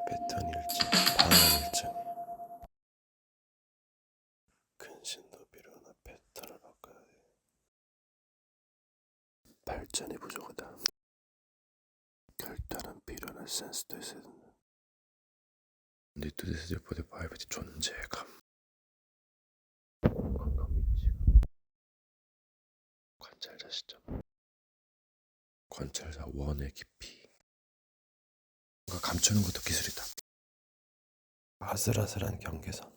패턴 일증, 방향 일증. 근신도 필요하나 패턴을 바꿔야 돼. 발전이 부족하다. 결단은 필요한 센스도 있어야 된다. 니투디스 포드 파이브의 존재감. 건강 위치감. 관찰자 시점. 관찰자 원의 깊이. 뭔가 감추는 것도 기술이다. 아슬아슬한 경계선.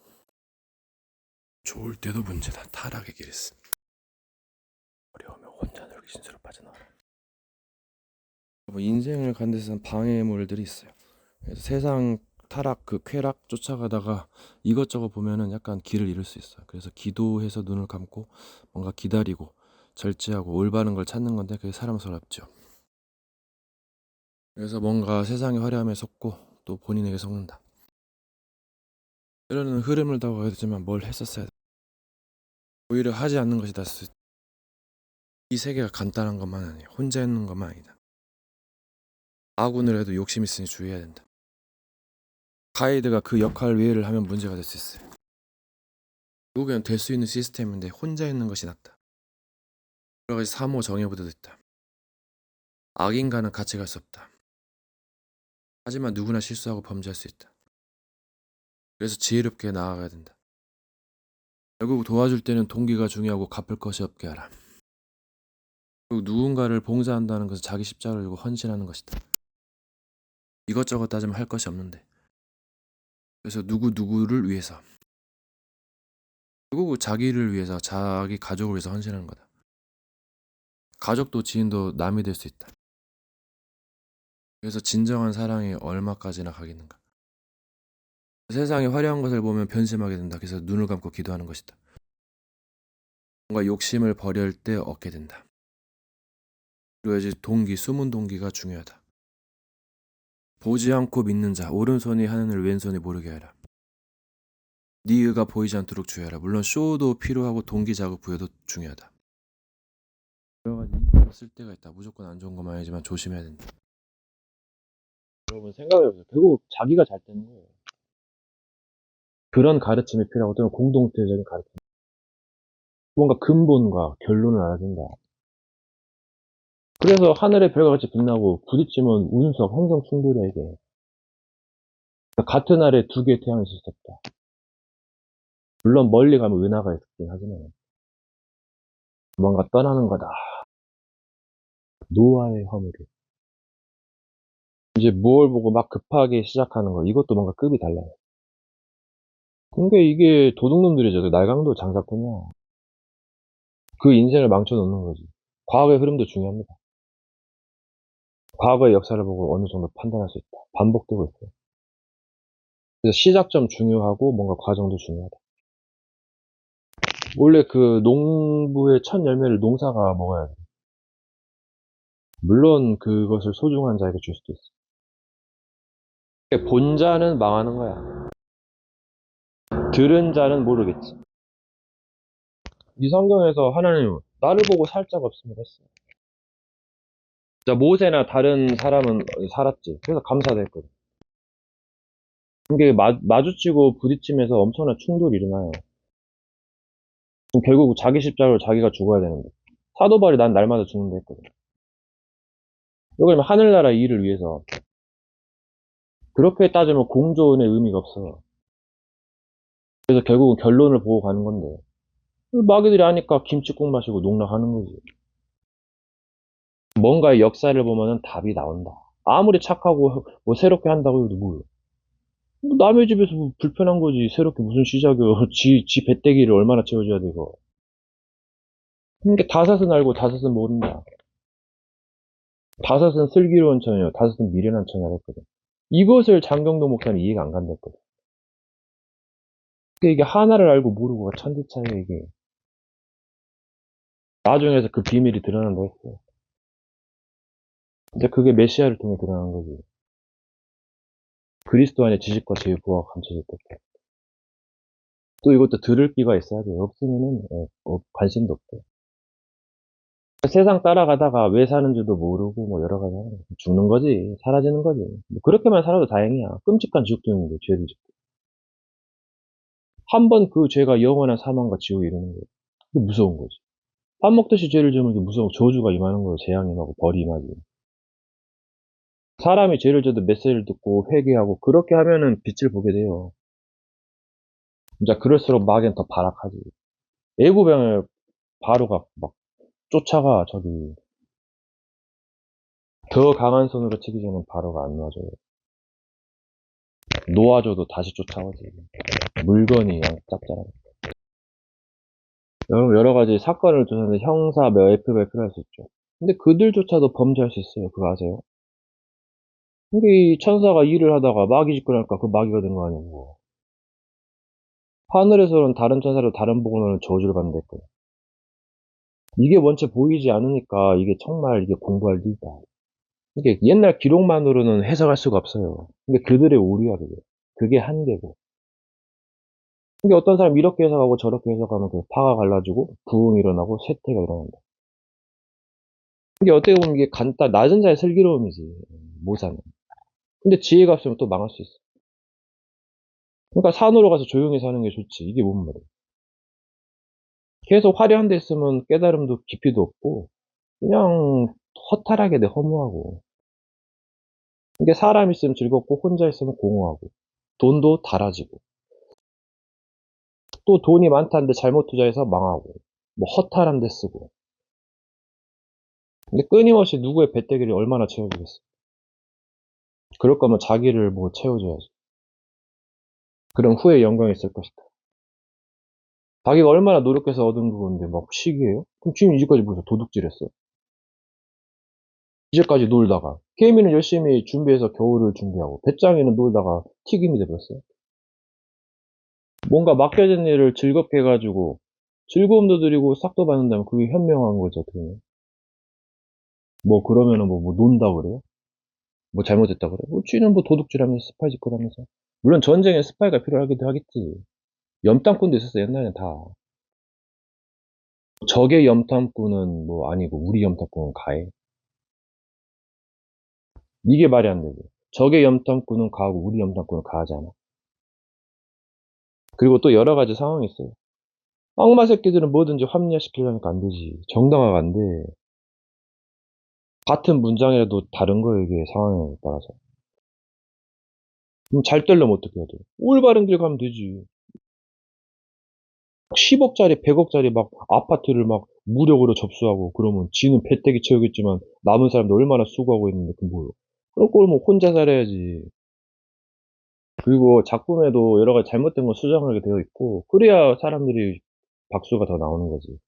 좋을 때도 문제다. 타락의 길 있음. 어려우면 혼자 놀기 신수로 빠져나와라. 인생을 가는 데서는 방해물들이 있어요. 그래서 세상 타락, 그 쾌락 쫓아가다가 이것저것 보면은 약간 길을 잃을 수 있어요. 그래서 기도해서 눈을 감고 뭔가 기다리고 절제하고 올바른 걸 찾는 건데 그게 사람스럽죠. 그래서 뭔가 세상의 화려함에 속고 또 본인에게 속는다. 이러는 흐름을 타고 가야 되지만 뭘 했었어야 돼. 오히려 하지 않는 것이 다 이 세계가 간단한 것만 아니에요. 혼자 있는 것만 아니다. 아군을 해도 욕심 있으니 주의해야 된다. 가이드가 그 역할 외를 하면 문제가 될 수 있어요. 결국엔 될 수 있는 시스템인데 혼자 있는 것이 낫다. 여러 가지 사모 정예부대도 있다. 악인과는 같이 갈 수 없다. 하지만 누구나 실수하고 범죄할 수 있다. 그래서 지혜롭게 나아가야 된다. 결국 도와줄 때는 동기가 중요하고 갚을 것이 없게 하라. 그리고 누군가를 봉사한다는 것은 자기 십자가를 들고 헌신하는 것이다. 이것저것 따지면 할 것이 없는데. 그래서 누구를 위해서, 결국 자기를 위해서, 자기 가족을 위해서 헌신하는 거다. 가족도 지인도 남이 될 수 있다. 그래서 진정한 사랑이 얼마까지나 가겠는가. 세상에 화려한 것을 보면 변심하게 된다. 그래서 눈을 감고 기도하는 것이다. 뭔가 욕심을 버릴 때 얻게 된다. 그리고 이제 동기, 숨은 동기가 중요하다. 보지 않고 믿는 자, 오른손이 하늘을 왼손이 모르게 하라. 네 의가 보이지 않도록 주의하라. 물론 쇼도 필요하고 동기 자극 부여도 중요하다. 여러 가지 이유가 쓸 때가 있다. 무조건 안 좋은 것만 아니지만 조심해야 된다. 여러분 생각해보세요. 결국 자기가 잘 되는 거예요. 그런 가르침이 필요하고 또는 공동체적인 가르침. 뭔가 근본과 결론을 알아야 된다. 그래서 하늘의 별과 같이 빛나고 부딪히면 운석, 행성 충돌이야 이게. 같은 날에 두 개의 태양이 있을 수 없다. 물론 멀리 가면 은하가 있긴 하지만 뭔가 떠나는 거다. 노아의 허물이. 이제 무엇을 보고 막 급하게 시작하는 거 이것도 뭔가 급이 달라요. 근데 이게 도둑놈들이죠. 날강도 장사꾼이야. 그 인생을 망쳐놓는 거지. 과거의 흐름도 중요합니다. 과거의 역사를 보고 어느 정도 판단할 수 있다. 반복되고 있어요. 그래서 시작점 중요하고 뭔가 과정도 중요하다. 원래 그 농부의 첫 열매를 농사가 먹어야 돼. 물론 그것을 소중한 자에게 줄 수도 있어. 본 자는 망하는 거야. 들은 자는 모르겠지. 이 성경에서 하나님 나를 보고 살 자가 없으면 했어. 자, 모세나 다른 사람은 살았지. 그래서 감사도 했거든. 이게 마주치고 부딪히면서 엄청난 충돌이 일어나요. 그럼 결국 자기 십자가로 자기가 죽어야 되는데. 사도 바울이 난 날마다 죽는다 했거든. 여기 하늘나라 일을 위해서. 그렇게 따지면 공조원의 의미가 없어. 그래서 결국은 결론을 보고 가는 건데. 마귀들이 하니까 김치국 마시고 농락하는 거지. 뭔가의 역사를 보면은 답이 나온다. 아무리 착하고 뭐 새롭게 한다고 해도 몰라. 뭐 남의 집에서 뭐 불편한 거지. 새롭게 무슨 시작이야. 지 배때기를 얼마나 채워줘야 돼, 이거. 그러니까 다섯은 알고 다섯은 모른다. 다섯은 슬기로운 처녀, 다섯은 미련한 처녀라 했거든. 이것을 장경도 목사는 이해가 안 간다 했거든. 그러니까 이게 하나를 알고 모르고가 천지 차이야, 이게. 나중에서 그 비밀이 드러난다 했어. 근데 그게 메시아를 통해 드러난 거지. 그리스도 안에 지식과 지혜 부하가 감춰질 때. 또 이것도 들을 끼가 있어야 돼요. 없으면은, 관심도 없대. 세상 따라가다가 왜 사는지도 모르고 뭐 여러 가지 하는 거지. 죽는 거지. 사라지는 거지. 뭐 그렇게만 살아도 다행이야. 끔찍한 지옥도 있는데 죄를 짓고. 한 번 그 죄가 영원한 사망과 지옥에 이르는 거예요. 그게 무서운 거지. 밥 먹듯이 죄를 지으면 이게 무서워. 저주가 임하는 거예요. 재앙이 임하고 벌이 임하지. 사람이 죄를 져도 메시지를 듣고 회개하고 그렇게 하면은 빛을 보게 돼요. 진짜 그럴수록 마귀는 더 발악하지. 애구병을 바로가 막 쫓아가 저기 더 강한 손으로 치기 전에 바로가 안 놔줘요. 놓아줘도 다시 쫓아오지. 물건이 짭짤하게. 여러 가지 사건을 조사하는데 형사, 뭐 FBI 필요할 수 있죠. 근데 그들조차도 범죄할 수 있어요. 그거 아세요? 근데 이 천사가 일을 하다가 마귀 짓고 나니까 그 마귀가 된 거 아니고. 하늘에서는 다른 천사로 다른 복음으로는 저주를 받는다고요. 이게 원체 보이지 않으니까 이게 정말 이게 공부할 일이다. 이게 옛날 기록만으로는 해석할 수가 없어요. 근데 그들의 오류야, 그게. 그게 한계고. 근데 어떤 사람이 이렇게 해석하고 저렇게 해석하면 그 파가 갈라지고 부흥이 일어나고 쇠퇴가 일어난다. 이게 어떻게 보면 이게 낮은 자의 슬기로움이지, 모사는. 근데 지혜가 없으면 또 망할 수 있어. 그러니까 산으로 가서 조용히 사는 게 좋지. 이게 뭔 말이야. 계속 화려한 데 있으면 깨달음도 깊이도 없고, 그냥 허탈하게 돼, 허무하고. 이게 사람 있으면 즐겁고, 혼자 있으면 공허하고, 돈도 달아지고, 또 돈이 많다는데 잘못 투자해서 망하고, 뭐 허탈한 데 쓰고. 근데 끊임없이 누구의 배때기를 얼마나 채워주겠어. 그럴 거면 자기를 뭐 채워줘야지. 그럼 후에 영광이 있을 것이다. 자기가 얼마나 노력해서 얻은 그건데 막 시기해요? 그럼 지금 이제까지 무슨 도둑질했어? 이제까지 놀다가 케이미는 열심히 준비해서 겨울을 준비하고 배짱이는 놀다가 튀김이 돼버렸어요. 뭔가 맡겨진 일을 즐겁게 해가지고 즐거움도 드리고 싹도 받는다면 그게 현명한 거죠. 어떻게 보면. 뭐 그러면은 뭐 논다 그래요? 뭐 잘못했다 그래요? 뭐 쥐는 뭐 도둑질하면서 스파이 짓고 다면서 물론 전쟁에 스파이가 필요하기도 하겠지. 염탐꾼도 있었어 옛날엔 다. 적의 염탐꾼은 뭐 아니고 우리 염탐꾼은 가해. 이게 말이 안 되죠. 적의 염탐꾼은 가하고 우리 염탐꾼은 가하지 않아. 그리고 또 여러 가지 상황이 있어요. 악마 새끼들은 뭐든지 합리화시키려니까 안 되지. 정당화가 안 돼. 같은 문장이라도 다른 거예요, 이게 상황에 따라서. 그럼 잘 되려면 어떻게 해야 돼? 올바른 길 가면 되지. 10억짜리, 100억짜리 막 아파트를 막 무력으로 접수하고 그러면 지는 배때기 채우겠지만 남은 사람들 얼마나 수고하고 있는데 그 뭐요? 그럴 거면 혼자 살아야지. 그리고 작품에도 여러 가지 잘못된 거 수정하게 되어 있고 그래야 사람들이 박수가 더 나오는 거지.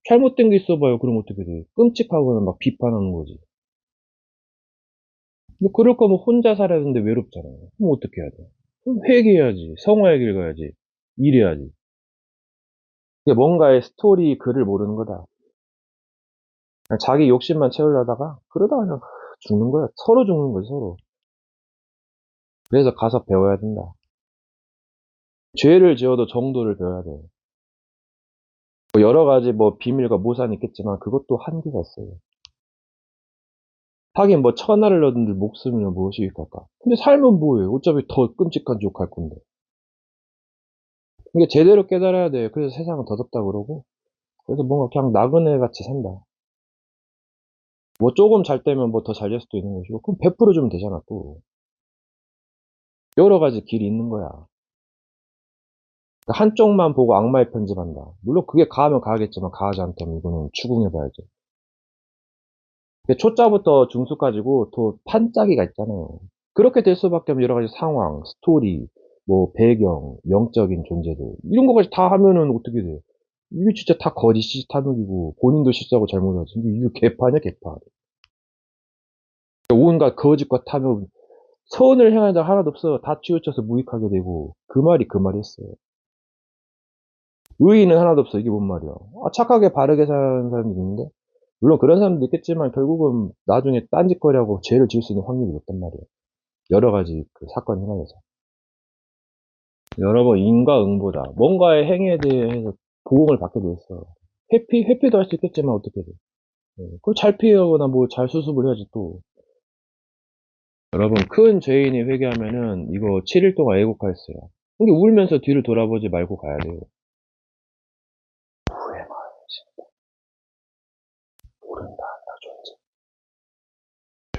잘못된 게 있어봐요. 그럼 어떻게 돼? 끔찍하거나 막 비판하는 거지. 뭐 그럴 거면 혼자 살아야 되는데 외롭잖아요. 그럼 어떻게 해야 돼? 그럼 회개해야지. 성화의 길 가야지. 일해야지. 이게 뭔가의 스토리 글을 모르는 거다. 그냥 자기 욕심만 채우려다가 그러다가 그냥 죽는 거야. 서로 죽는 거지 서로. 그래서 가서 배워야 된다. 죄를 지어도 정도를 배워야 돼. 뭐 여러 가지 뭐 비밀과 모산이 있겠지만 그것도 한계가 있어요. 하긴 뭐 천하를 얻은들 목숨이면 무엇이 유익할까? 근데 살면 뭐예요? 어차피 더 끔찍한 지옥 갈 건데. 이게 제대로 깨달아야 돼. 그래서 세상은 더럽다 그러고. 그래서 뭔가 그냥 나그네 같이 산다. 뭐 조금 잘 되면 뭐 더 잘 될 수도 있는 것이고, 그럼 베풀어 주면 되잖아, 또. 여러 가지 길이 있는 거야. 그러니까 한쪽만 보고 악마에 편집한다. 물론 그게 가하면 가하겠지만, 가하지 않다면 이거는 추궁해봐야죠. 근데 초짜부터 중수까지고 또 판짜기가 있잖아요. 그렇게 될 수밖에 없는 여러 가지 상황, 스토리, 뭐 배경, 영적인 존재들 이런 거까지 다 하면은 어떻게 돼? 이게 진짜 다 거짓 탐욕이고 본인도 실수하고 잘못하지. 이게 개판이야 개판. 온갖 거짓과 탐욕, 선을 행하는 자 하나도 없어. 다 치우쳐서 무익하게 되고 그 말이 그 말이었어요. 의인은 하나도 없어. 이게 뭔 말이야? 착하게 바르게 사는 사람이 있는데 물론 그런 사람도 있겠지만 결국은 나중에 딴짓거리하고 죄를 지을 수 있는 확률이 높단 말이에요. 여러 가지 그 사건이 휘말려서. 여러 번 인과응보다 뭔가의 행위에 대해서 보응을 받게 돼 있어. 회피도 할 수 있겠지만 어떻게 돼? 그걸 잘 피하거나 뭐 잘 수습을 해야지 또. 여러분, 큰 죄인이 회개하면은 이거 7일 동안 애국하였어요. 근데 울면서 뒤를 돌아보지 말고 가야 돼요. 후회만 모른다, 나 존재.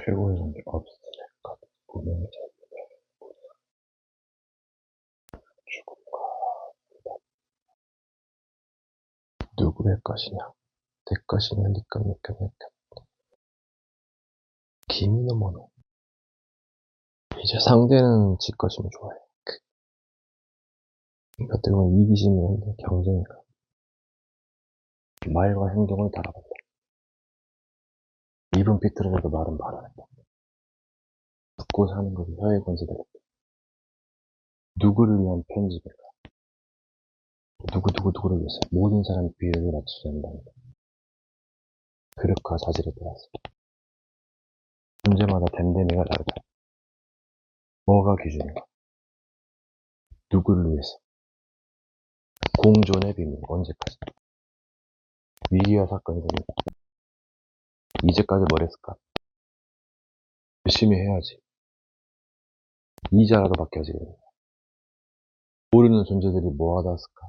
최고의 성격 없으니까 운명의 죽음과 누구의 것이냐? 내 것이냐, 네 것, 내 것, 내 것. 기미노모노. 이제 상대는 지 것이면 좋아해. 어떻게 보면 이기심이었는데 경쟁이니까. 말과 행동을 달아봤다. 입은 비틀어져도 말은 말아냈다. 듣고 사는 것이 혀의 권세되겠다. 누구를 위한 편집일까? 누구를 위해서 모든 사람의 비율을 맞추지 않는다. 그릇과 자질에 따라서 문제마다 댐댐이가 다르다. 뭐가 기준인가? 누구를 위해서? 공존의 비밀 언제까지? 위기와 사건이 생긴다. 이제까지 뭘 했을까? 열심히 해야지. 이자라도 바뀌어야지. 모르는 존재들이 뭐 하다 왔을까?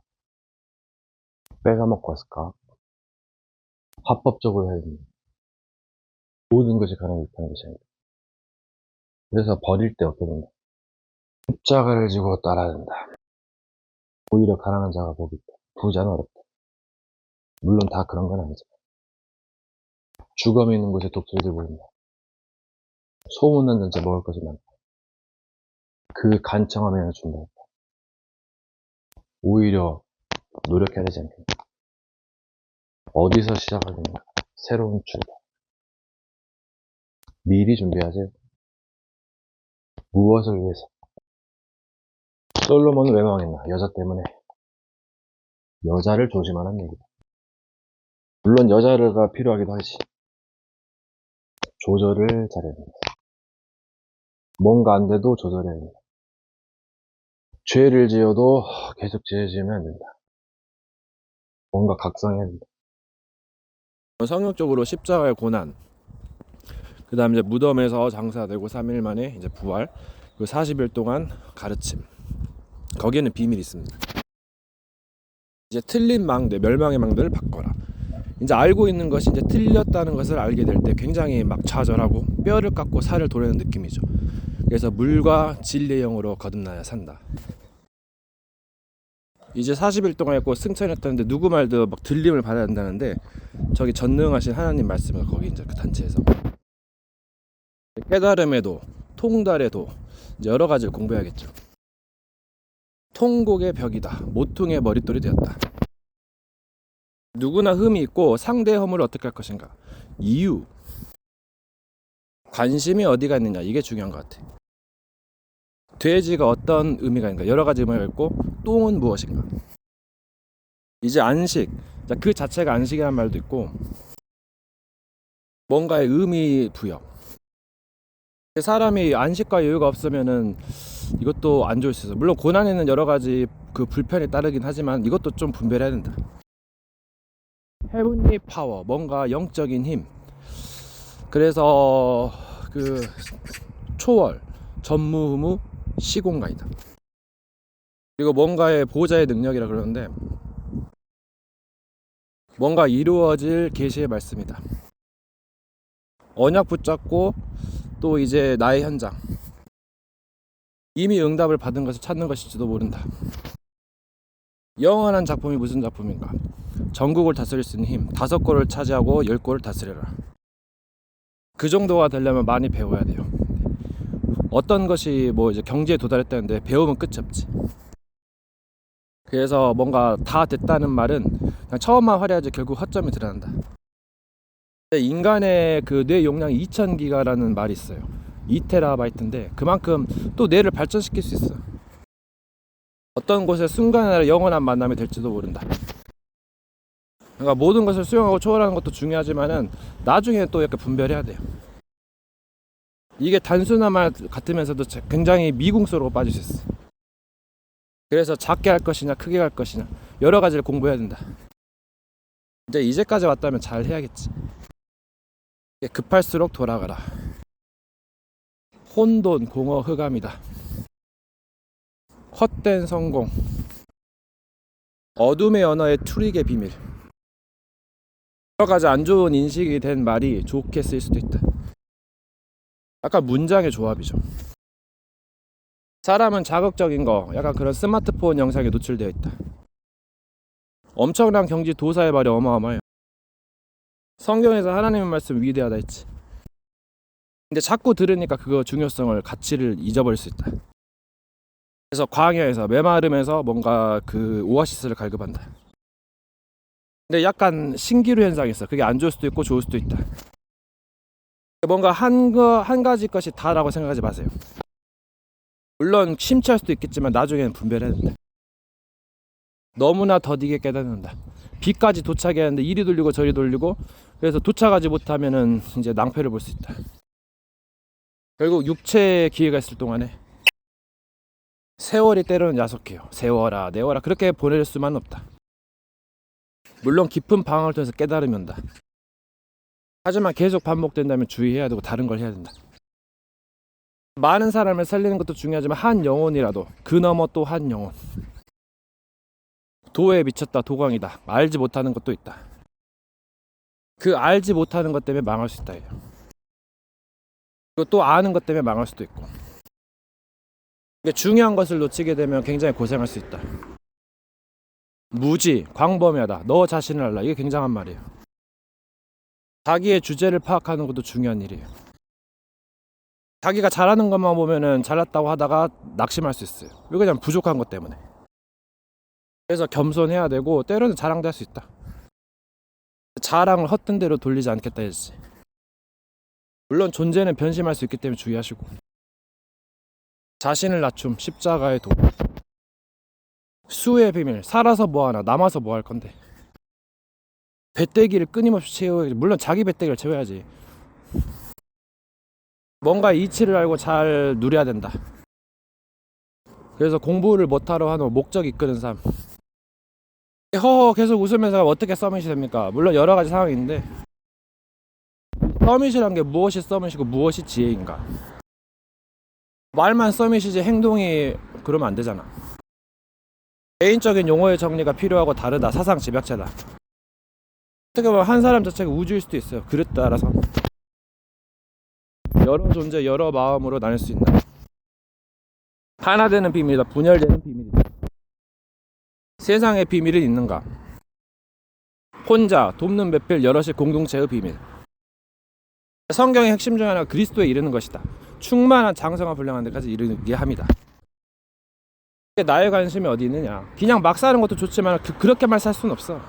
뺏어먹고 왔을까? 합법적으로 해야 됩니다. 모든 것이 가능하다는 것이 아니다. 그래서 버릴 때 어떻게 된다? 십자가를 지고 따라야 된다. 오히려 가난한 자가 복이 있다. 부자는 어렵다. 물론 다 그런 건 아니지만. 죽음이 있는 곳에 독수리들 보인다. 소문난 잔치 먹을 것이 많다. 그 간청함에는 준다. 오히려 노력해야 되지 않겠나. 어디서 시작하겠냐. 새로운 출발. 미리 준비하지. 무엇을 위해서? 솔로몬은 왜 망했나? 여자 때문에. 여자를 조심하는 얘기다. 물론 여자가 필요하기도 하지. 조절을 잘해야 된다. 뭔가 안 돼도 조절해야 된다. 죄를 지어도 계속 죄 지으면 안 된다. 뭔가 각성해야 된다. 성역적으로 십자가의 고난, 그 다음 이제 무덤에서 장사되고 3일 만에 이제 부활, 그 40일 동안 가르침. 거기에는 비밀이 있습니다. 이제 틀린 망대, 멸망의 망대를 바꿔라. 이제 알고 있는 것이 이제 틀렸다는 것을 알게 될 때 굉장히 막 좌절하고 뼈를 깎고 살을 도려는 느낌이죠. 그래서 물과 진리의 영으로 거듭나야 산다. 이제 40일 동안 했고 승천했다는데 누구 말도 막 들림을 받아야 한다는데 저기 전능하신 하나님 말씀을 거기 이제 그 단체에서 깨달음에도 통달에도 이제 여러 가지를 공부해야겠죠. 통곡의 벽이다. 모퉁이의 머릿돌이 되었다. 누구나 흠이 있고 상대의 허물을 어떻게 할 것인가. 이유. 관심이 어디가 있느냐. 이게 중요한 것 같아. 돼지가 어떤 의미가 있는가. 여러 가지 의미가 있고 똥은 무엇인가. 이제 안식. 그 자체가 안식이라는 말도 있고 뭔가의 의미 부여. 사람이 안식과 여유가 없으면은 이것도 안 좋을 수 있어. 물론 고난에는 여러 가지 그 불편이 따르긴 하지만 이것도 좀 분별해야 된다. 헤븐리 파워, 뭔가 영적인 힘. 그래서 그 초월, 전무후무, 시공간이다. 그리고 뭔가의 보호자의 능력이라 그러는데 뭔가 이루어질 계시의 말씀이다. 언약 붙잡고 또 이제 나의 현장. 이미 응답을 받은 것을 찾는 것일지도 모른다. 영원한 작품이 무슨 작품인가? 전국을 다스릴 수 있는 힘. 5골을 차지하고 10골을 다스려라. 그 정도가 되려면 많이 배워야 돼요. 어떤 것이 뭐 이제 경지에 도달했다는데 배우면 끝이 없지. 그래서 뭔가 다 됐다는 말은 그냥 처음만 화려하지 결국 허점이 드러난다. 인간의 그 뇌 용량이 2000기가라는 말이 있어요. 2테라바이트인데 그만큼 또 뇌를 발전시킬 수 있어. 어떤 곳에 순간에 영원한 만남이 될지도 모른다. 그러니까 모든 것을 수용하고 초월하는 것도 중요하지만은 나중에 또 이렇게 분별해야 돼요. 이게 단순한 말 같으면서도 굉장히 미궁스러워 빠질 수 있어. 그래서 작게 할 것이냐 크게 할 것이냐 여러 가지를 공부해야 된다. 이제까지 왔다면 잘 해야겠지. 급할수록 돌아가라. 혼돈, 공허, 흑암이다. 헛된 성공, 어둠의 언어의 투릭의 비밀. 여러 가지 안 좋은 인식이 된 말이 좋게 쓰일 수도 있다. 약간 문장의 조합이죠. 사람은 자극적인 거, 약간 그런 스마트폰 영상에 노출되어 있다. 엄청난 경지 도사의 말이 어마어마해요. 성경에서 하나님의 말씀 위대하다 했지. 근데 자꾸 들으니까 그거 중요성을, 가치를 잊어버릴 수 있다. 그래서 광야에서 메마름에서 뭔가 그 오아시스를 갈급한다. 근데 약간 신기루 현상이 있어. 그게 안 좋을 수도 있고 좋을 수도 있다. 뭔가 한 가지 것이 다라고 생각하지 마세요. 물론 심취할 수도 있겠지만 나중에는 분별해야 된다. 너무나 더디게 깨닫는다. 비까지 도착해야 하는데 이리 돌리고 저리 돌리고, 그래서 도착하지 못하면은 이제 낭패를 볼 수 있다. 결국 육체의 기회가 있을 동안에 세월이 때로는 야속해요. 세워라 내워라 그렇게 보낼 수만 없다. 물론 깊은 방황을 통해서 깨달으면 온다. 하지만 계속 반복된다면 주의해야 되고 다른 걸 해야 된다. 많은 사람을 살리는 것도 중요하지만 한 영혼이라도, 그 너머 또 한 영혼. 도에 미쳤다, 도광이다. 알지 못하는 것도 있다. 그 알지 못하는 것 때문에 망할 수 있다. 그리고 또 아는 것 때문에 망할 수도 있고. 중요한 것을 놓치게 되면 굉장히 고생할 수 있다. 무지, 광범위하다, 너 자신을 알라. 이게 굉장한 말이에요. 자기의 주제를 파악하는 것도 중요한 일이에요. 자기가 잘하는 것만 보면은 잘났다고 하다가 낙심할 수 있어요. 왜 그냥 부족한 것 때문에. 그래서 겸손해야 되고 때로는 자랑도 할 수 있다. 자랑을 헛된 대로 돌리지 않겠다 했지. 물론 존재는 변심할 수 있기 때문에 주의하시고. 자신을 낮춤, 십자가의 도. 수의 비밀, 살아서 뭐하나, 남아서 뭐 할 건데. 배때기를 끊임없이 채워야지. 물론 자기 배때기를 채워야지. 뭔가 이치를 알고 잘 누려야 된다. 그래서 공부를 못하러 하는 목적 이끄는 삶. 허허 계속 웃으면서 어떻게 서밋이 됩니까? 물론 여러 가지 상황인데, 서밋이란 게 무엇이 서밋이고 무엇이 지혜인가? 말만 서밋이지 행동이 그러면 안 되잖아. 개인적인 용어의 정리가 필요하고 다르다. 사상 집약체다. 어떻게 보면 한 사람 자체가 우주일 수도 있어요. 그릇 따라서 여러 존재, 여러 마음으로 나눌 수 있나. 하나 되는 비밀이다. 분열되는 비밀이다. 세상의 비밀은 있는가? 혼자, 돕는 몇별 여럿이 공동체의 비밀. 성경의 핵심 중 하나가 그리스도에 이르는 것이다. 충만한 장성한 분량한 데까지 이르게 합니다. 나의 관심이 어디 있느냐? 그냥 막 사는 것도 좋지만 그렇게만 살 수는 없어.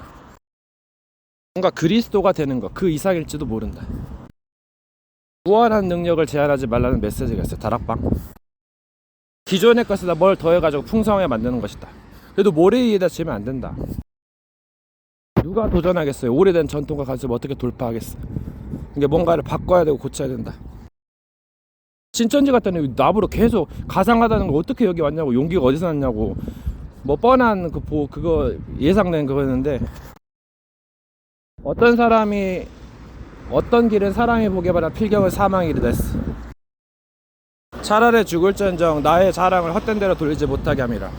뭔가 그리스도가 되는 것, 그 이상일지도 모른다. 무한한 능력을 제한하지 말라는 메시지가 있어요. 다락방. 기존의 것에다 뭘 더해가지고 풍성하게 만드는 것이다. 그래도 모래 위에다 지으면 안 된다. 누가 도전하겠어요? 오래된 전통과 가지고 어떻게 돌파하겠어? 이게 뭔가를 바꿔야 되고 고쳐야 된다. 신천지 같다는 나무로 계속 가상하다는 거 어떻게 여기 왔냐고, 용기가 어디서 났냐고, 뭐 뻔한 그거 예상된 그거였는데, 어떤 사람이 어떤 길은 사람이 보기에 바라 필경은 사망이 이르댔어. 차라리 죽을지언정 나의 자랑을 헛된 대로 돌리지 못하게 함이라.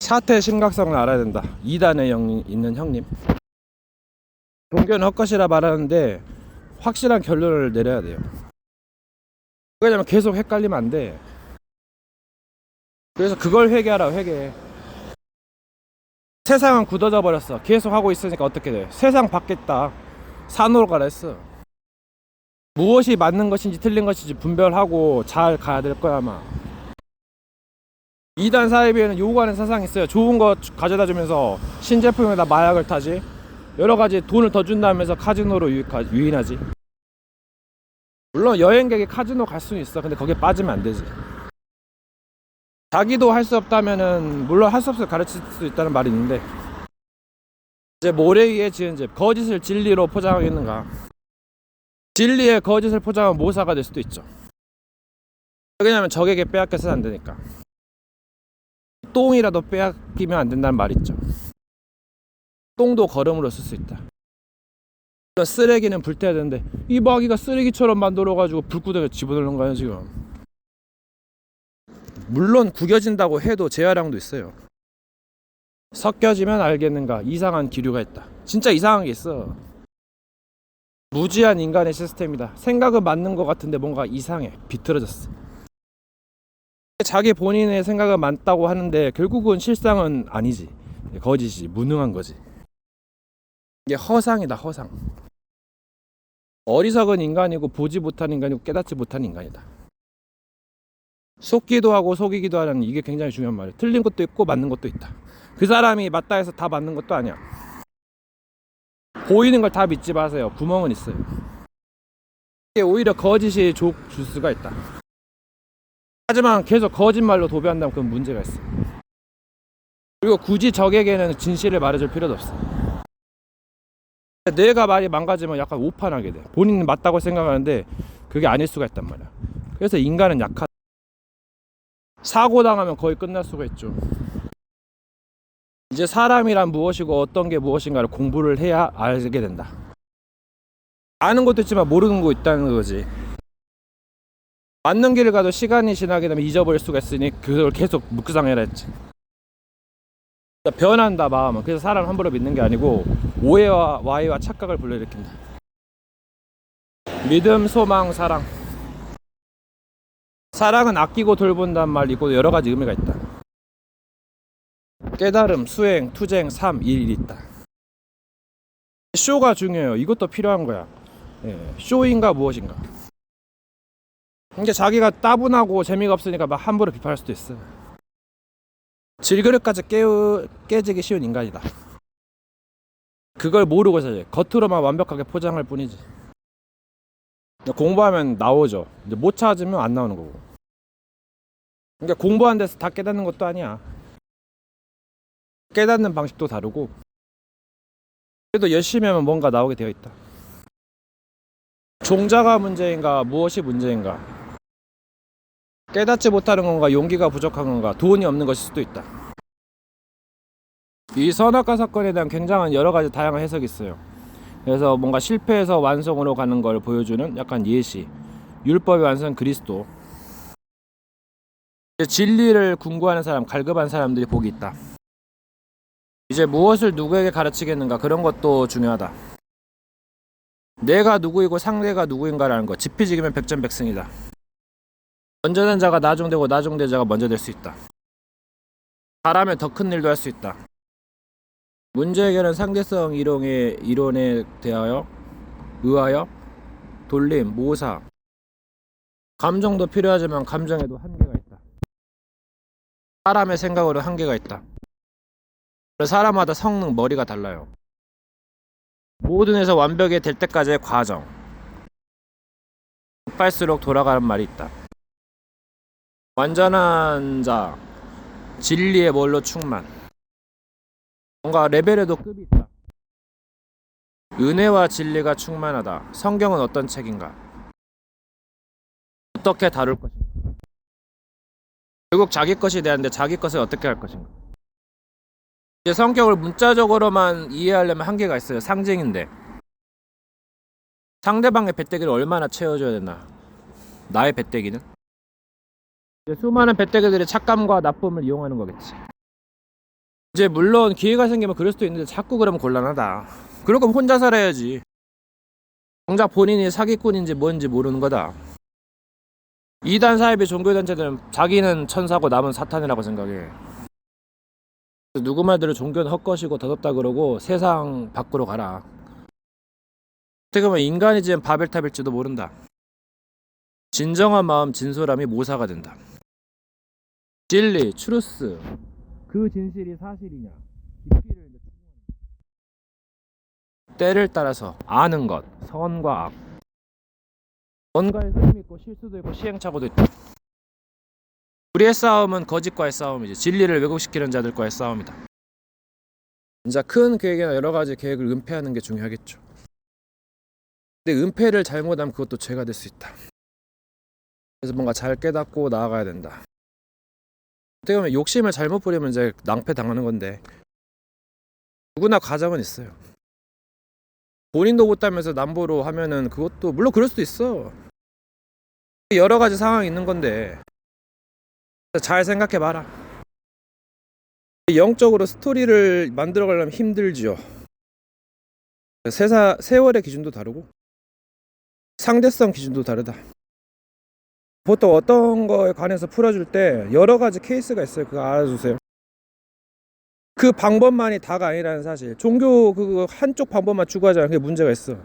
사태의 심각성을 알아야 된다. 이단에 있는 형님. 종교는 헛것이라 말하는데 확실한 결론을 내려야 돼요. 왜냐면 계속 헷갈리면 안 돼. 그래서 그걸 회개하라. 회개. 세상은 굳어져 버렸어. 계속 하고 있으니까 어떻게 돼? 세상 바뀌었다. 산으로 가라 했어. 무엇이 맞는 것인지 틀린 것인지 분별하고 잘 가야 될 거야 아마. 이단 사이비에는 요구하는 사상이 있어요. 좋은 거 가져다 주면서 신제품에다 마약을 타지, 여러 가지 돈을 더 준다면서 카지노로 유인하지. 물론 여행객이 카지노 갈 수는 있어. 근데 거기에 빠지면 안 되지. 자기도 할 수 없다면은, 물론 할 수 없을 가르칠 수 있다는 말이 있는데, 이제 모래 위에 지은 집, 거짓을 진리로 포장하겠는가? 진리에 거짓을 포장하면 모사가 될 수도 있죠. 왜냐면 적에게 빼앗겨서는 안 되니까. 똥이라도 빼앗기면 안 된다는 말이 있죠. 똥도 걸음으로 쓸 수 있다. 쓰레기는 불태워야 되는데 이 마귀가 쓰레기처럼 만들어가지고 불구덩이에 집어넣는 거예요 지금. 물론 구겨진다고 해도 재활용도 있어요. 섞여지면 알겠는가, 이상한 기류가 있다. 진짜 이상한 게 있어. 무지한 인간의 시스템이다. 생각은 맞는 것 같은데 뭔가 이상해, 비틀어졌어. 자기 본인의 생각은 맞다고 하는데 결국은 실상은 아니지, 거짓이지, 무능한 거지. 이게 허상이다, 허상. 어리석은 인간이고 보지 못한 인간이고 깨닫지 못한 인간이다. 속기도 하고 속이기도 하는, 이게 굉장히 중요한 말이에요. 틀린 것도 있고 맞는 것도 있다. 그 사람이 맞다 해서 다 맞는 것도 아니야. 보이는 걸 다 믿지 마세요. 구멍은 있어요. 이게 오히려 거짓이 줄 수가 있다. 하지만 계속 거짓말로 도배한다면 그건 문제가 있어. 그리고 굳이 적에게는 진실을 말해줄 필요도 없어. 내가 말이 망가지면 약간 오판하게 돼. 본인은 맞다고 생각하는데 그게 아닐 수가 있단 말이야. 그래서 인간은 약하다. 사고 당하면 거의 끝날 수가 있죠. 이제 사람이란 무엇이고 어떤 게 무엇인가를 공부를 해야 알게 된다. 아는 것도 있지만 모르는 거 있다는 거지. 맞는 길을 가도 시간이 지나게 되면 잊어버릴 수가 있으니 그걸 계속 묵상해라 했지. 변한다 마음은. 그래서 사람 함부로 믿는 게 아니고 오해와 와해와 착각을 불러일으킨다. 믿음, 소망, 사랑. 사랑은 아끼고 돌본다는 말이고 여러 가지 의미가 있다. 깨달음, 수행, 투쟁, 삶, 일이 있다. 쇼가 중요해요. 이것도 필요한 거야. 쇼인가 무엇인가. 이게 자기가 따분하고 재미가 없으니까 막 함부로 비판할 수도 있어. 질그릇까지 깨지기 쉬운 인간이다. 그걸 모르고 살지. 겉으로만 완벽하게 포장할 뿐이지. 공부하면 나오죠. 이제 못 찾으면 안 나오는 거고. 그러니까 공부한 데서 다 깨닫는 것도 아니야. 깨닫는 방식도 다르고. 그래도 열심히 하면 뭔가 나오게 되어 있다. 종자가 문제인가, 무엇이 문제인가? 깨닫지 못하는 건가, 용기가 부족한 건가, 돈이 없는 것일 수도 있다. 이 선악과 사건에 대한 굉장한 여러 가지 다양한 해석이 있어요. 그래서 뭔가 실패해서 완성으로 가는 걸 보여주는 약간 예시. 율법의 완성 그리스도. 진리를 궁구하는 사람, 갈급한 사람들이 복이 있다. 이제 무엇을 누구에게 가르치겠는가, 그런 것도 중요하다. 내가 누구이고 상대가 누구인가라는 것. 지피지기면 백전백승이다. 먼저 된 자가 나중되고 나중된 자가 먼저 될 수 있다. 잘하면 더 큰 일도 할 수 있다. 문제 해결은 상대성 이론에 의하여 돌림, 모사. 감정도 필요하지만 감정에도 한계가 있다. 사람의 생각으로 한계가 있다. 사람마다 성능, 머리가 달라요. 모든 에서 완벽히 될 때까지의 과정. 급할수록 돌아가는 말이 있다. 완전한 자, 진리의 뭘로 충만. 뭔가 레벨에도 급이 있다. 은혜와 진리가 충만하다. 성경은 어떤 책인가? 어떻게 다룰 것인가? 결국 자기 것이 되는데 자기 것을 어떻게 할 것인가? 이제 성격을 문자적으로만 이해하려면 한계가 있어요. 상징인데 상대방의 배때기를 얼마나 채워줘야 되나? 나의 배때기는? 이제 수많은 배때기들이 착감과 나쁨을 이용하는 거겠지. 이제 물론 기회가 생기면 그럴 수도 있는데 자꾸 그러면 곤란하다. 그럴 거면 혼자 살아야지. 정작 본인이 사기꾼인지 뭔지 모르는 거다. 이단 사이비 종교단체들은 자기는 천사고 남은 사탄이라고 생각해. 누구 말대로 종교는 헛것이고 더럽다 그러고 세상 밖으로 가라. 어떻게 보면 인간이 지은 바벨탑일지도 모른다. 진정한 마음, 진솔함이 모사가 된다. 진리, 트루스, 그 진실이 사실이냐, 때를 따라서 아는 것, 선과 악. 뭔가에 흐름이 있고 실수도 있고 시행착오도 있다. 우리의 싸움은 거짓과의 싸움이지, 진리를 왜곡시키는 자들과의 싸움이다. 진짜 큰 계획이나 여러 가지 계획을 은폐하는 게 중요하겠죠. 근데 은폐를 잘못하면 그것도 죄가 될 수 있다. 그래서 뭔가 잘 깨닫고 나아가야 된다. 어떻게 보면 욕심을 잘못 부리면 이제 낭패 당하는 건데 누구나 과정은 있어요. 본인도 못하면서 남보로 하면은 그것도 물론 그럴 수도 있어. 여러 가지 상황이 있는 건데 잘 생각해봐라. 영적으로 스토리를 만들어 가려면 힘들지요. 세월의 기준도 다르고 상대성 기준도 다르다. 보통 어떤 거에 관해서 풀어줄 때 여러 가지 케이스가 있어요. 그거 알아주세요. 그 방법만이 다가 아니라는 사실. 종교 그 한쪽 방법만 추구하지 않는 게 문제가 있어.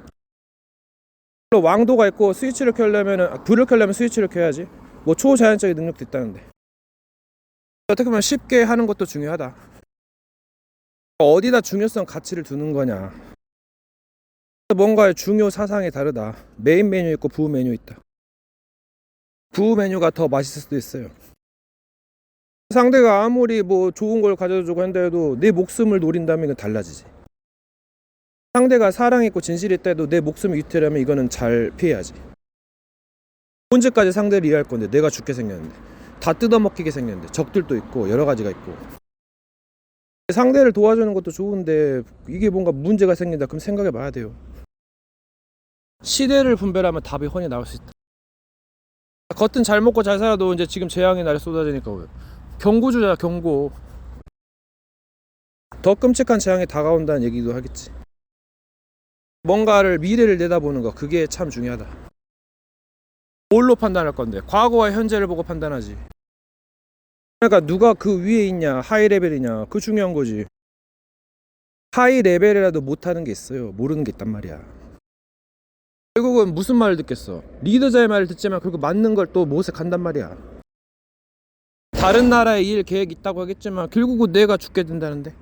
왕도가 있고 스위치를 켜려면 불을 켜려면 스위치를 켜야지. 뭐 초자연적인 능력도 있다는데. 어떻게 보면 쉽게 하는 것도 중요하다. 어디다 중요성 가치를 두는 거냐. 뭔가의 중요 사상이 다르다. 메인 메뉴 있고 부후 메뉴 있다. 부후 메뉴가 더 맛있을 수도 있어요. 상대가 아무리 뭐 좋은 걸 가져주고 한다 해도 내 목숨을 노린다면 이건 달라지지. 상대가 사랑 있고 진실 있다 해도 내 목숨을 위태하면 이거는 잘 피해야지. 언제까지 상대를 이해할 건데 내가 죽게 생겼는데 다 뜯어먹히게 생겼는데 적들도 있고 여러 가지가 있고 상대를 도와주는 것도 좋은데 이게 뭔가 문제가 생긴다 그럼 생각해 봐야 돼요. 시대를 분별하면 답이 훤히 나올 수 있다. 겉은 잘 먹고 잘 살아도 이제 지금 재앙이 날에 쏟아지니까 왜 경고주자 경고. 더 끔찍한 재앙이 다가온다는 얘기도 하겠지. 뭔가를 미래를 내다보는 거 그게 참 중요하다. 뭘로 판단할 건데 과거와 현재를 보고 판단하지. 그러니까 누가 그 위에 있냐 하이 레벨이냐 그 중요한 거지. 하이 레벨이라도 못하는 게 있어요. 모르는 게 있단 말이야. 결국은 무슨 말을 듣겠어. 리더자의 말을 듣지만 결국 맞는 걸 또 모색한단 말이야. 다른 나라의 일 계획 있다고 하겠지만 결국은 내가 죽게 된다는데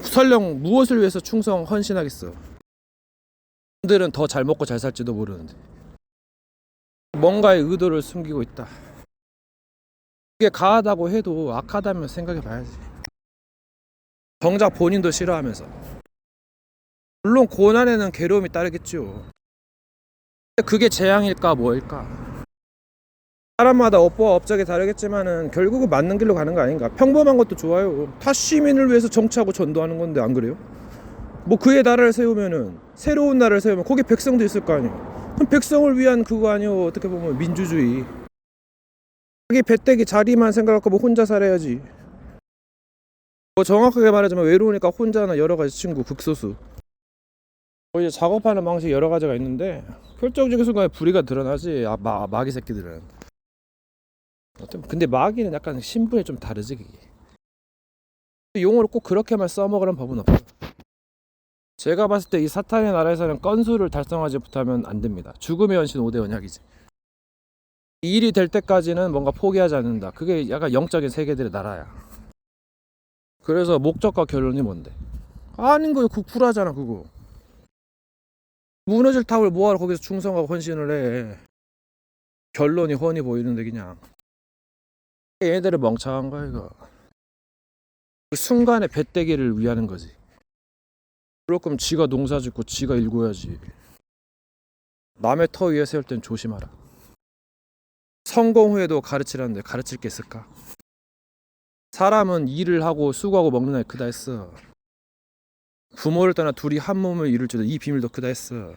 설령 무엇을 위해서 충성 헌신하겠어. 그들은 더 잘 먹고 잘 살지도 모르는데 뭔가의 의도를 숨기고 있다. 그게 가하다고 해도 악하다면 생각해 봐야지. 정작 본인도 싫어하면서. 물론 고난에는 괴로움이 따르겠죠. 그게 재앙일까 뭐일까. 사람마다 업보와 업적이 다르겠지만은 결국은 맞는 길로 가는 거 아닌가. 평범한 것도 좋아요. 타 시민을 위해서 정치하고 전도하는 건데 안 그래요? 뭐 그의 나라를 세우면은 새로운 나라를 세우면 거기 백성도 있을 거 아니에요. 그럼 백성을 위한 그거 아니에요. 어떻게 보면 민주주의. 자기 배때기 자리만 생각하고 뭐 혼자 살아야지. 뭐 정확하게 말하자면 외로우니까 혼자나 여러 가지 친구 극소수. 이제 작업하는 방식이 여러 가지가 있는데 결정적인 순간에 불의가 드러나지. 마귀 새끼들은. 근데 마귀는 약간 신분이 좀 다르지 그게. 용어를 꼭 그렇게만 써먹으라는 법은 없어요. 제가 봤을 때 이 사탄의 나라에서는 건수를 달성하지 못하면 안 됩니다. 죽음의 연신 5대 언약이지. 이 일이 될 때까지는 뭔가 포기하지 않는다. 그게 약간 영적인 세계들의 나라야. 그래서 목적과 결론이 뭔데? 아닌 거예요. 그거 쿨하잖아 그거. 무너질 탑을 뭐하러 거기서 충성하고 헌신을 해. 결론이 훤히 보이는데 그냥. 얘네들은 멍청한 거야 이거. 그 순간의 배때기를 위하는 거지. 그럴 거면 지가 농사 짓고 지가 일궈야지. 남의 터 위에 세울 땐 조심하라. 성공 후에도 가르치라는데 가르칠 게 있을까? 사람은 일을 하고 수고하고 먹는 날이 크다 했어. 부모를 떠나 둘이 한 몸을 이룰 줄도 이 비밀도 크다 했어.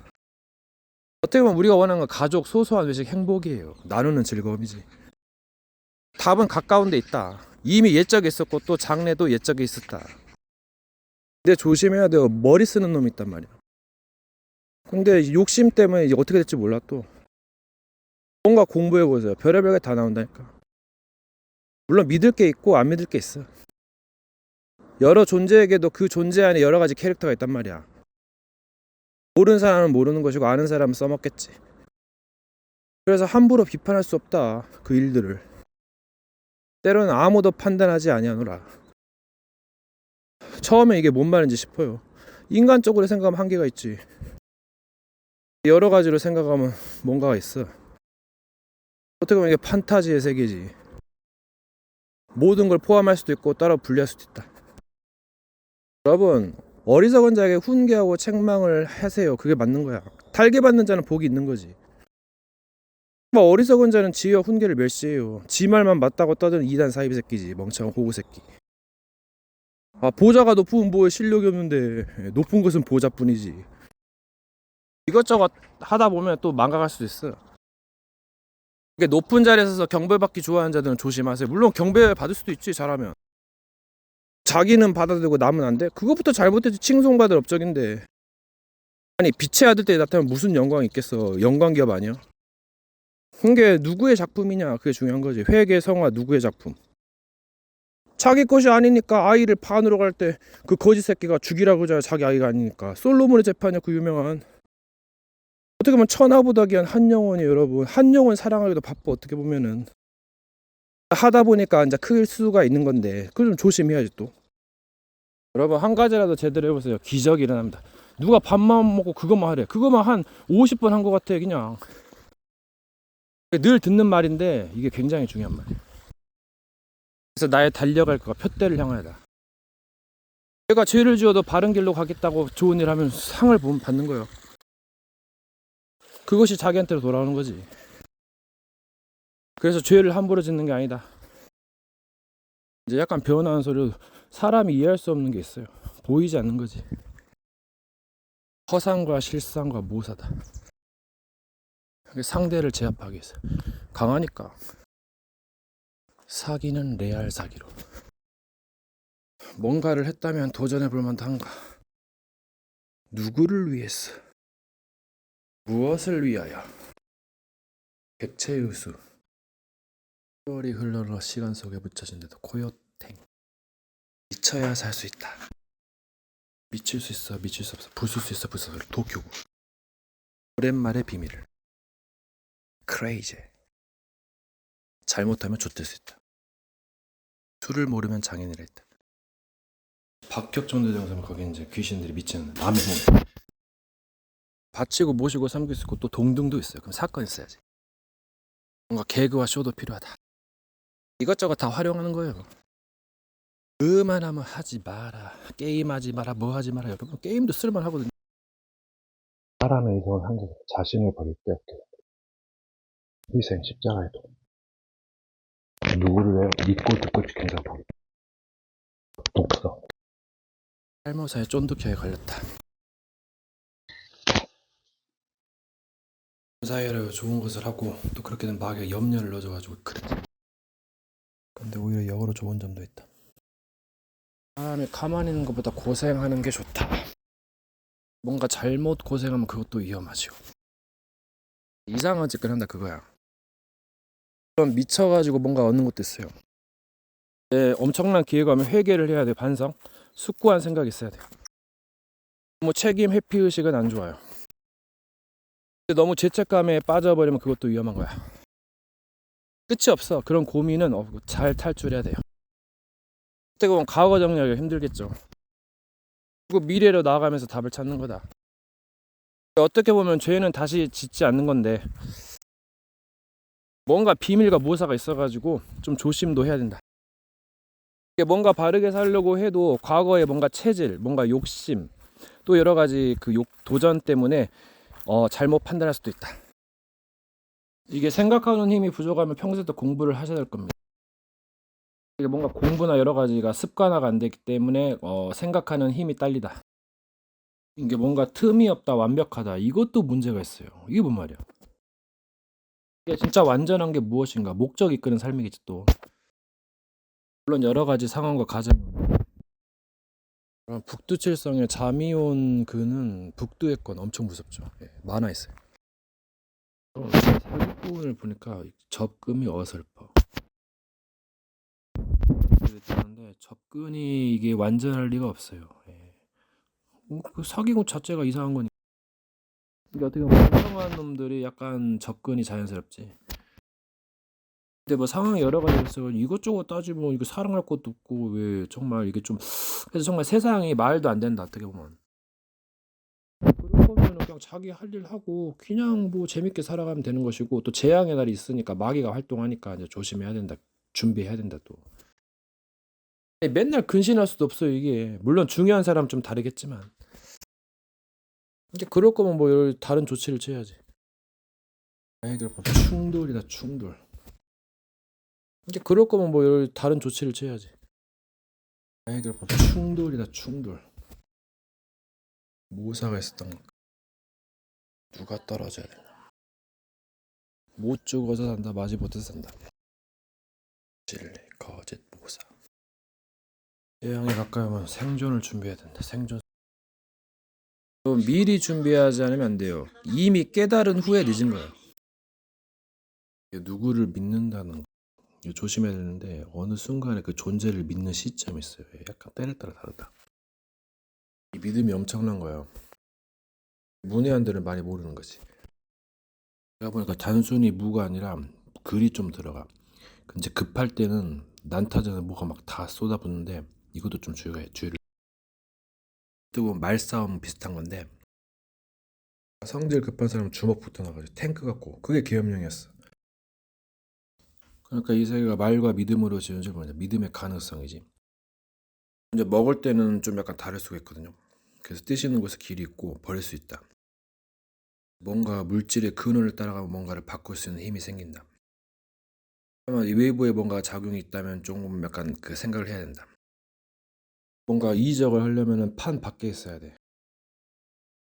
어떻게 보면 우리가 원하는 건 가족 소소한 외식 행복이에요. 나누는 즐거움이지. 답은 가까운 데 있다. 이미 옛적에 있었고 또 장래도 옛적에 있었다. 근데 조심해야 돼요. 머리 쓰는 놈이 있단 말이야. 근데 욕심 때문에 이제 어떻게 될지 몰라 또. 뭔가 공부해보세요. 별의별 게 다 나온다니까. 물론 믿을 게 있고 안 믿을 게 있어. 여러 존재에게도 그 존재 안에 여러 가지 캐릭터가 있단 말이야. 모르는 사람은 모르는 것이고 아는 사람은 써먹겠지. 그래서 함부로 비판할 수 없다. 그 일들을. 때로는 아무도 판단하지 아니하노라. 처음에 이게 뭔 말인지 싶어요. 인간적으로 생각하면 한계가 있지. 여러 가지로 생각하면 뭔가가 있어. 어떻게 보면 이게 판타지의 세계지. 모든 걸 포함할 수도 있고 따라 분리할 수도 있다. 여러분 어리석은 자에게 훈계하고 책망을 하세요. 그게 맞는 거야. 달게 받는 자는 복이 있는 거지. 어리석은 자는 지혜와 훈계를 멸시해요. 지 말만 맞다고 떠드는 이단 사이비 새끼지. 멍청한 호구 새끼. 보자가 높으면 뭐에 실력이 없는데 높은 것은 보자뿐이지. 이것저것 하다 보면 또 망가갈 수도 있어. 이게 높은 자리에서 경배받기 좋아하는 자들은 조심하세요. 물론 경배 받을 수도 있지, 잘하면. 자기는 받아도 되고 남은 안 돼? 그것부터 잘못해도 칭송받을 업적인데. 아니, 빛의 아들 때 나타나면 무슨 영광이 있겠어. 영광기업 아니야? 그게 누구의 작품이냐, 그게 중요한 거지. 회계 성화 누구의 작품. 자기 것이 아니니까 아이를 반으로 갈 때 그 거지 새끼가 죽이라고 하잖아. 자기 아이가 아니니까. 솔로몬의 재판이야, 그 유명한. 어떻게 보면 천하보다 귀한 한 영혼이, 여러분, 한 영혼 사랑하기도 바빠. 어떻게 보면은 하다 보니까 이제 클 수가 있는 건데 그걸 좀 조심해야지. 또 여러분, 한 가지라도 제대로 해보세요. 기적이 일어납니다. 누가 밥만 먹고 그것만 하래. 그것만 한 50번 한 것 같아. 그냥 늘 듣는 말인데 이게 굉장히 중요한 말이에요. 그래서 나의 달려갈 거가 표대를 향하여다. 내가 죄를 지어도 바른 길로 가겠다고 좋은 일 하면 상을 받는 거예요. 그것이 자기한테로 돌아오는 거지. 그래서 죄를 함부로 짓는 게 아니다. 이제 약간 변화한 소리로 사람이 이해할 수 없는 게 있어요. 보이지 않는 거지. 허상과 실상과 모사다. 상대를 제압하기 위해서. 강하니까. 사기는 레알 사기로. 뭔가를 했다면 도전해 볼 만도 한가. 누구를 위해서? 무엇을 위하여? 객체의수. 세월이 흘러 시간 속에 묻혀진데도 코요탱. 미쳐야 살 수 있다. 미칠 수 있어, 미칠 수 없어. 부술 수 있어, 부술 수 없어. 도쿄. 오랜만의 비밀을. 크레이지. 잘못하면 좆될 수 있다. 술을 모르면 장인이라 했다. 박격정도 영상 거기 이제 귀신들이 미치는 남의 몸. 바치고 모시고 삼길 수 있고 또 동등도 있어요. 그럼 사건 있어야지. 뭔가 개그와 쇼도 필요하다. 이것저것 다 활용하는 거예요. 그만하면 하지 마라. 게임하지 마라. 뭐 하지 마라. 여러분, 게임도 쓸만하거든요. 사람의 이성은 한계, 자신을 버릴 때 없게. 희생, 십자가에도. 누구를 왜 믿고 듣고 지킨 사람. 독서. 살모사에 쫀득하게 걸렸다. 사이로 좋은 것을 하고 또 그렇게 된 마귀가 염려를 넣어줘가지고 그래. 근데 오히려 역으로 좋은 점도 있다. 사람이 가만히 있는 것보다 고생하는 게 좋다. 뭔가 잘못 고생하면 그것도 위험하죠. 이상한 짓을 한다 그거야. 그럼 미쳐가지고 뭔가 얻는 것도 있어요. 엄청난 기회가 오면 회개를 해야 돼. 반성, 숙고한 생각이 있어야 돼요. 너무 책임 회피의식은 안 좋아요. 너무 죄책감에 빠져버리면 그것도 위험한 거야. 끝이 없어. 그런 고민은 잘 탈출해야 돼요. 어떻게 보면 과거 정리하기가 힘들겠죠. 그리고 미래로 나아가면서 답을 찾는 거다. 어떻게 보면 죄는 다시 짓지 않는 건데 뭔가 비밀과 모사가 있어가지고 좀 조심도 해야 된다. 뭔가 바르게 살려고 해도 과거에 뭔가 체질, 뭔가 욕심, 또 여러 가지 그 도전 때문에 잘못 판단할 수도 있다. 이게 생각하는 힘이 부족하면 평소에 또 공부를 하셔야 될 겁니다. 이게 뭔가 공부나 여러 가지가 습관화가 안 되기 때문에 생각하는 힘이 딸리다. 이게 뭔가 틈이 없다, 완벽하다. 이것도 문제가 있어요. 이게 뭔 말이야? 이게 진짜 완전한 게 무엇인가? 목적 이끄는 삶이겠지 또. 물론 여러 가지 상황과 가정. 북두칠성의 자미온 그는 북두의 건 엄청 무섭죠. 예, 만화 있어요. 사기꾼을 보니까 접근이 어설퍼. 그랬는데 접근이 이게 완전할 리가 없어요. 예. 그 사기꾼 자체가 이상한 거니까. 이게 어떻게 보면 멀쩡한 놈들이 약간 접근이 자연스럽지. 근데 뭐 상황이 여러 가지 있어. 이것저것 따지면 이거 사랑할 것도 없고 왜 정말 이게 좀 그래서 정말 세상이 말도 안 된다 어떻게 보면. 그럴 거면은 그냥 자기 할 일 하고 그냥 뭐 재밌게 살아가면 되는 것이고 또 재앙의 날이 있으니까 마귀가 활동하니까 이제 조심해야 된다. 준비해야 된다 또. 맨날 근신할 수도 없어요 이게. 물론 중요한 사람 좀 다르겠지만. 이게 그럴 거면 뭐 다른 조치를 취해야지. 아이들 충돌이다 충돌. 이게 그럴 거면 뭐 다른 조치를 취해야지. 애들 충돌이다 충돌. 모사가 있었던 거. 누가 떨어져야 되나. 못 죽어서 산다 마지 못해서 산다. 진리 거짓 모사. 태양에 가까이 오면 생존을 준비해야 된다. 생존. 미리 준비하지 않으면 안 돼요. 이미 깨달은 후에 늦은 거예요. 누구를 믿는다는 거 이거 조심해야 되는데 어느 순간에 그 존재를 믿는 시점이 있어요. 약간 때를 따라 다르다. 이 믿음이 엄청난 거예요. 문외한들은 많이 모르는 거지. 제가 보니까 단순히 무가 아니라 글이 좀 들어가. 근데 급할 때는 난타전에 뭐가 막 다 쏟아붓는데 이것도 좀 주의를. 또 보면 말싸움 비슷한 건데 성질 급한 사람은 주먹 붙어 나가지고 탱크 같고 그게 계엄령이었어. 그러니까 이 세계가 말과 믿음으로 지은 줄 모르냐. 믿음의 가능성이지. 이제 먹을 때는 좀 약간 다를 수가 있거든요. 그래서 뜨시는 곳에 길이 있고 버릴 수 있다. 뭔가 물질의 근원을 따라가면 뭔가를 바꿀 수 있는 힘이 생긴다. 아마 이 외부에 뭔가 작용이 있다면 조금 약간 그 생각을 해야 된다. 뭔가 이적을 하려면 판 밖에 있어야 돼.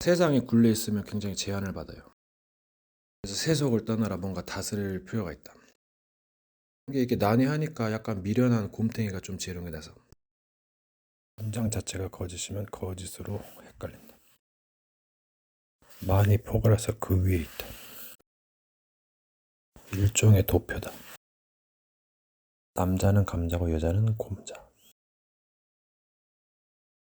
세상에 굴려 있으면 굉장히 제한을 받아요. 그래서 세속을 떠나라 뭔가 다스릴 필요가 있다. 이게 이렇게 난해하니까 약간 미련한 곰탱이가 좀 재롱이 나서 문장 자체가 거짓이면 거짓으로 헷갈린다. 많이 포괄해서 그 위에 있다. 일종의 도표다. 남자는 감자고 여자는 곰자.